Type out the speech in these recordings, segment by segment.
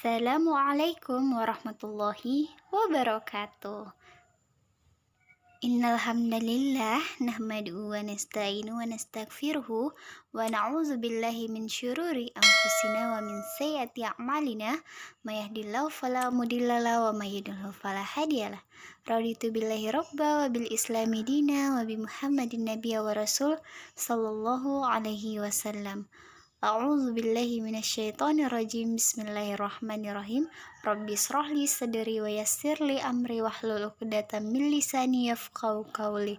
Assalamualaikum warahmatullahi wabarakatuh. Innal hamdalillah nahmaduhu wa nasta'inu wa nastaghfiruhu wa na'udzu billahi min syururi anfusina wa min sayyiati a'malina may yahdihillahu fala mudhillalah wa may yudhlil fala hadiyalah. Raditu billahi rabba wa bil islami dina wa bi Muhammadin nabiyya wa rasul sallallahu alaihi wasallam. A'udzu billahi minasyaitonir rajim. Bismillahirrahmanirrahim. Rabbi shrahli sadri wa yassirli amri wahlul 'uqdatam min lisani yafqahu qawli.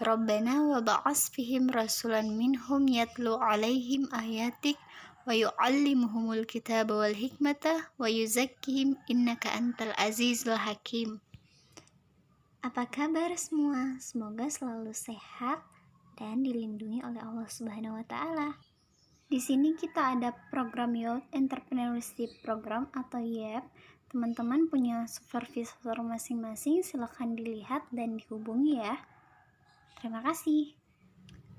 Rabbana wa ba'ats fihim rasulan minhum yatlu 'alaihim ayatik wa yu'allimuhumul kitaba wal hikmata wa yuzakkihim innaka antal azizul hakim. Apa kabar semua? Semoga selalu sehat dan dilindungi oleh Allah Subhanahu wa taala. Di sini kita ada program Youth Entrepreneurship Program atau YEP. Teman-teman punya supervisor masing-masing, silahkan dilihat dan dihubungi ya. Terima kasih.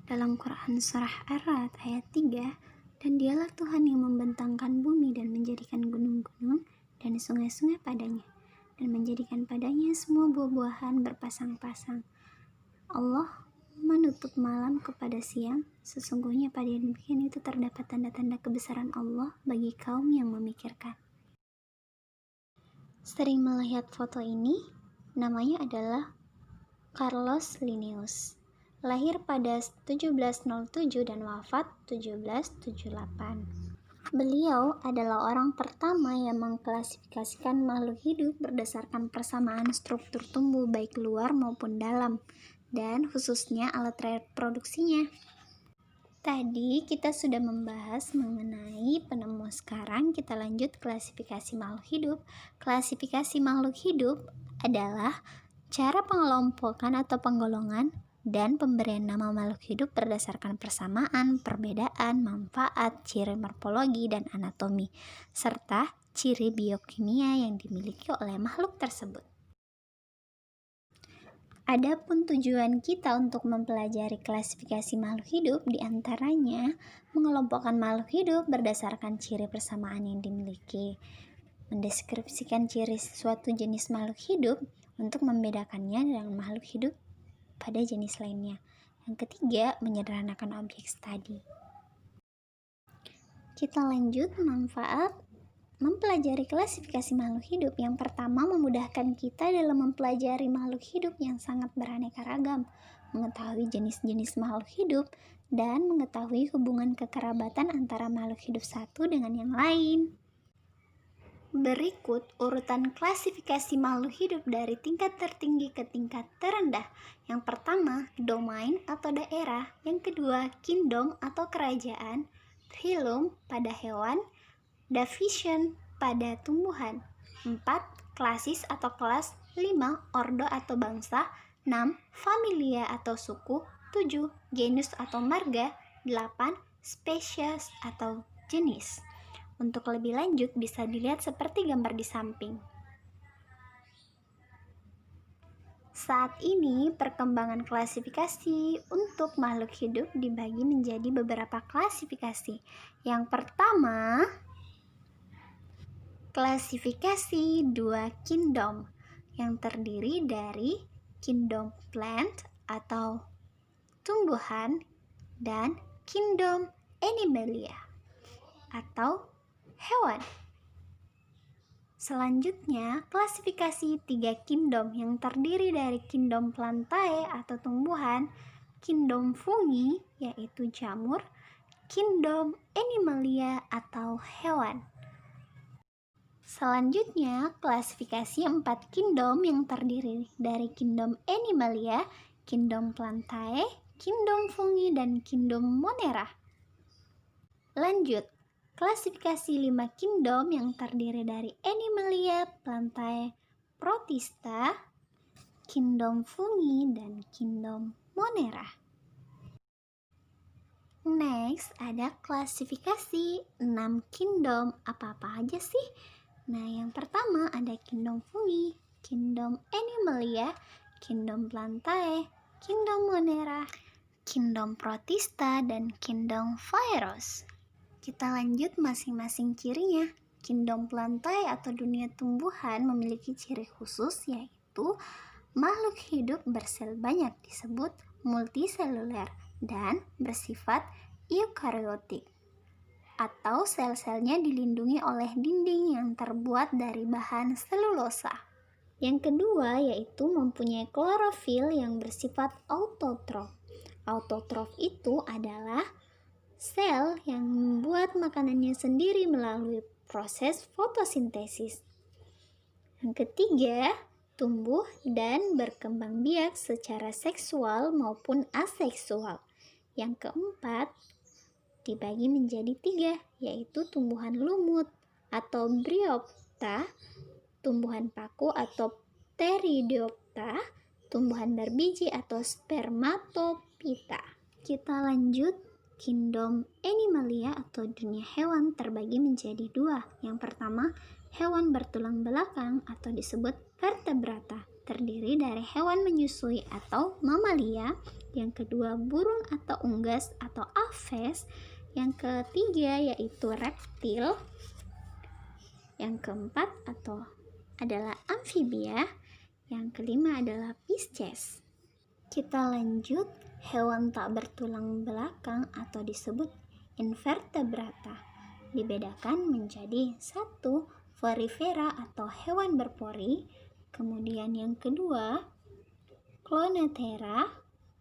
Dalam Quran Surah Ar-Ra'd ayat 3, dan dialah Tuhan yang membentangkan bumi dan menjadikan gunung-gunung dan sungai-sungai padanya, dan menjadikan padanya semua buah-buahan berpasang-pasang. Allah menutup malam kepada siang, sesungguhnya pada yang demikian itu terdapat tanda-tanda kebesaran Allah bagi kaum yang memikirkan. Sering melihat foto ini, namanya adalah Carlos Linnaeus. Lahir pada 1707 dan wafat 1778. Beliau adalah orang pertama yang mengklasifikasikan makhluk hidup berdasarkan persamaan struktur tubuh baik luar maupun dalam, dan khususnya alat reproduksinya. Tadi kita sudah membahas mengenai penemu, sekarang kita lanjut klasifikasi makhluk hidup. Klasifikasi makhluk hidup adalah cara pengelompokan atau penggolongan dan pemberian nama makhluk hidup berdasarkan persamaan, perbedaan, manfaat, ciri morfologi dan anatomi, serta ciri biokimia yang dimiliki oleh makhluk tersebut. Adapun tujuan kita untuk mempelajari klasifikasi makhluk hidup diantaranya mengelompokkan makhluk hidup berdasarkan ciri persamaan yang dimiliki, mendeskripsikan ciri suatu jenis makhluk hidup untuk membedakannya dengan makhluk hidup pada jenis lainnya. Yang ketiga, menyederhanakan objek studi. Kita lanjut manfaat mempelajari klasifikasi makhluk hidup. Yang pertama, memudahkan kita dalam mempelajari makhluk hidup yang sangat beraneka ragam, mengetahui jenis-jenis makhluk hidup, dan mengetahui hubungan kekerabatan antara makhluk hidup satu dengan yang lain. Berikut urutan klasifikasi makhluk hidup dari tingkat tertinggi ke tingkat terendah. Yang pertama, domain atau daerah. Yang kedua, kingdom atau kerajaan. Phylum pada hewan. Division pada tumbuhan. 4. Klasis atau kelas. 5. Ordo atau bangsa. 6. Familia atau suku. 7. Genus atau marga. 8. Spesies atau jenis. Untuk lebih lanjut bisa dilihat seperti gambar di samping. Saat ini perkembangan klasifikasi untuk makhluk hidup dibagi menjadi beberapa klasifikasi. Yang pertama, klasifikasi 2 kingdom yang terdiri dari kingdom plant atau tumbuhan dan kingdom animalia atau hewan. Selanjutnya, klasifikasi 3 kingdom yang terdiri dari kingdom plantae atau tumbuhan, kingdom fungi yaitu jamur, kingdom animalia atau hewan. Selanjutnya, klasifikasi 4 kingdom yang terdiri dari kingdom animalia, kingdom plantae, kingdom fungi, dan kingdom monera. Lanjut, klasifikasi 5 kingdom yang terdiri dari animalia, plantae, protista, kingdom fungi, dan kingdom monera. Next, ada klasifikasi 6 kingdom. Apa-apa aja sih? Nah, yang pertama ada kingdom fungi, kingdom animalia, kingdom plantae, kingdom monera, kingdom protista, dan kingdom virus. Kita lanjut masing-masing cirinya. Kingdom plantae atau dunia tumbuhan memiliki ciri khusus, yaitu makhluk hidup bersel banyak disebut multiseluler dan bersifat eukariotik, atau sel-selnya dilindungi oleh dinding yang terbuat dari bahan selulosa. Yang kedua yaitu mempunyai klorofil yang bersifat autotrof. Autotrof itu adalah sel yang membuat makanannya sendiri melalui proses fotosintesis. Yang ketiga, tumbuh dan berkembang biak secara seksual maupun aseksual. Yang keempat, dibagi menjadi 3, yaitu tumbuhan lumut atau Bryopta, tumbuhan paku atau Pteridiopta, tumbuhan berbiji atau Spermatophyta. Kita lanjut, kingdom Animalia atau dunia hewan terbagi menjadi 2. Yang pertama, hewan bertulang belakang atau disebut vertebrata, terdiri dari hewan menyusui atau mamalia. Yang kedua, burung atau unggas atau aves. Yang ketiga yaitu reptil. Yang keempat adalah amfibia. Yang kelima adalah Pisces. Kita lanjut, hewan tak bertulang belakang atau disebut invertebrata dibedakan menjadi 1. Porifera atau hewan berpori. Kemudian yang kedua, Clonatera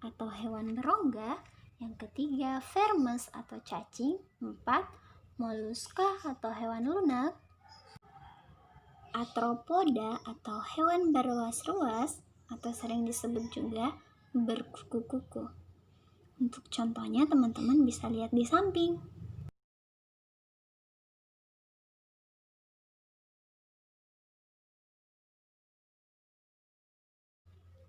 atau hewan berongga. Yang ketiga, Vermes atau cacing. 4. Moluska atau hewan lunak. Arthropoda atau hewan berruas-ruas atau sering disebut juga berkuku-kuku. Untuk contohnya teman-teman bisa lihat di samping.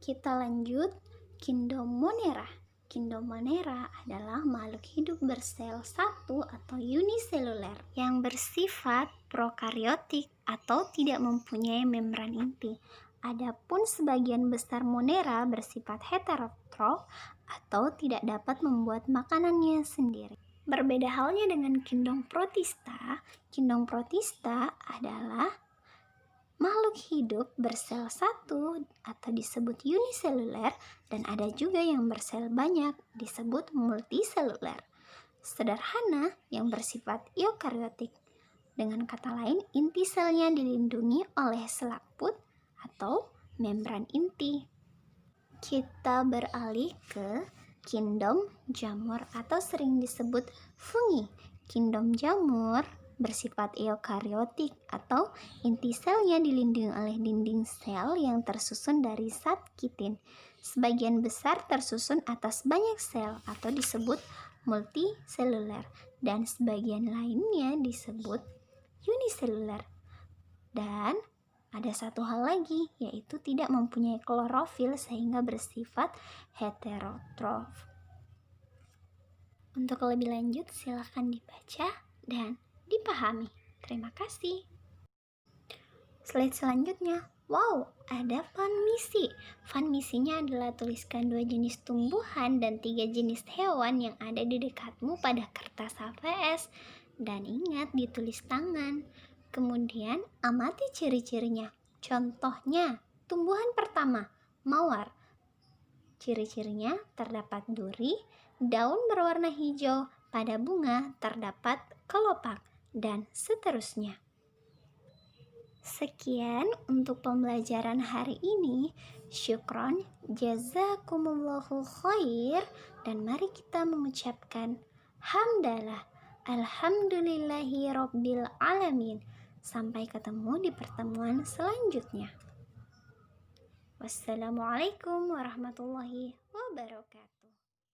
Kita lanjut, kingdom Monera. Kingdom Monera adalah makhluk hidup bersel satu atau uniseluler yang bersifat prokariotik atau tidak mempunyai membran inti. Adapun sebagian besar Monera bersifat heterotrof atau tidak dapat membuat makanannya sendiri. Berbeda halnya dengan kingdom Protista. Kingdom Protista adalah makhluk hidup bersel satu atau disebut uniseluler, dan ada juga yang bersel banyak disebut multiseluler. Sederhana yang bersifat eukariotik. Dengan kata lain, inti selnya dilindungi oleh selaput atau membran inti. Kita beralih ke kingdom jamur atau sering disebut fungi. Kingdom jamur bersifat eukariotik atau inti selnya dilindungi oleh dinding sel yang tersusun dari zat kitin. Sebagian besar tersusun atas banyak sel atau disebut multiseluler, dan sebagian lainnya disebut uniseluler. Dan ada satu hal lagi, yaitu tidak mempunyai klorofil sehingga bersifat heterotrof. Untuk lebih lanjut silahkan dibaca dan dipahami. Terima kasih. Slide selanjutnya. Wow, ada fun misi. Fun misinya adalah tuliskan 2 jenis tumbuhan dan 3 jenis hewan yang ada di dekatmu pada kertas HVS. Dan ingat ditulis tangan. Kemudian amati ciri-cirinya. Contohnya, tumbuhan pertama, mawar. Ciri-cirinya terdapat duri, daun berwarna hijau, pada bunga terdapat kelopak, dan seterusnya. Sekian untuk pembelajaran hari ini. Syukron, jazakumullahu khair, dan mari kita mengucapkan hamdalah, alhamdulillahi rabbil alamin. Sampai ketemu di pertemuan selanjutnya. Wassalamualaikum warahmatullahi wabarakatuh.